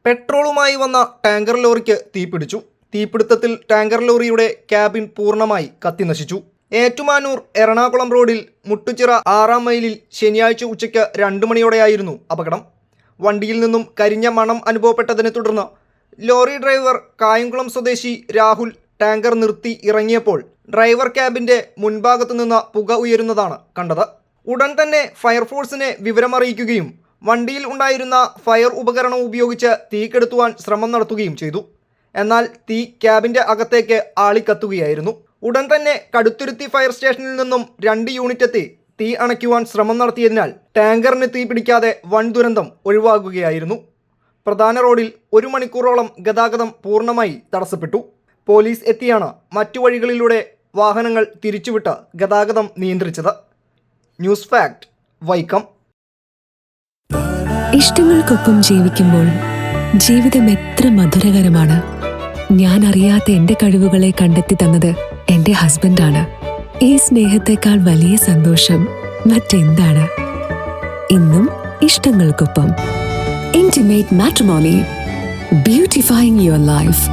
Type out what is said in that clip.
പെട്രോളുമായി വന്ന ടാങ്കർ ലോറിക്ക് തീപിടിച്ചു. തീപിടുത്തത്തിൽ ടാങ്കർ ലോറിയുടെ ക്യാബിൻ പൂർണ്ണമായി കത്തിനശിച്ചു. ഏറ്റുമാനൂർ എറണാകുളം റോഡിൽ മുട്ടുചിറ 6-ാം മൈലിൽ ശനിയാഴ്ച ഉച്ചയ്ക്ക് 2 മണിയോടെയായിരുന്നു അപകടം. വണ്ടിയിൽ നിന്നും കരിഞ്ഞ മണം അനുഭവപ്പെട്ടതിനെ തുടർന്ന് ലോറി ഡ്രൈവർ കായംകുളം സ്വദേശി രാഹുൽ ടാങ്കർ നിർത്തി ഇറങ്ങിയപ്പോൾ ഡ്രൈവർ ക്യാബിൻ്റെ മുൻഭാഗത്തു നിന്ന് പുക ഉയരുന്നതാണ് കണ്ടത്. ഉടൻ തന്നെ ഫയർഫോഴ്സിനെ വിവരമറിയിക്കുകയും വണ്ടിയിൽ ഉണ്ടായിരുന്ന ഫയർ ഉപകരണം ഉപയോഗിച്ച് തീ കെടുത്തുവാൻ ശ്രമം നടത്തുകയും ചെയ്തു. എന്നാൽ തീ ക്യാബിൻ്റെ അകത്തേക്ക് ആളിക്കത്തുകയായിരുന്നു. ഉടൻ തന്നെ കടുത്തുരുത്തി ഫയർ സ്റ്റേഷനിൽ നിന്നും 2 യൂണിറ്റ് എത്തി തീ അണയ്ക്കുവാൻ ശ്രമം നടത്തിയതിനാൽ ടാങ്കറിന് തീ പിടിക്കാതെ വൻ ദുരന്തം ഒഴിവാകുകയായിരുന്നു. പ്രധാന റോഡിൽ 1 മണിക്കൂറോളം ഗതാഗതം പൂർണ്ണമായി തടസ്സപ്പെട്ടു. പോലീസ് എത്തിയാണ് മറ്റു വഴികളിലൂടെ വാഹനങ്ങൾ തിരിച്ചുവിട്ട് ഗതാഗതം നിയന്ത്രിച്ചത്. News fact, Vaikom. ഇഷ്ടങ്ങൾക്കൊപ്പം ജീവിക്കുമ്പോൾ ജീവിതം എത്ര മധുരകരമാണ്. ഞാൻ അറിയാത്ത എന്റെ കഴിവുകളെ കണ്ടെത്തി തന്നത് എന്റെ ഹസ്ബൻഡാണ്. ഈ സ്നേഹത്തെക്കാൾ വലിയ സന്തോഷം മറ്റെന്താണ്? ഇന്നും ഇഷ്ടങ്ങൾക്കൊപ്പം. Intimate matrimony, beautifying your life.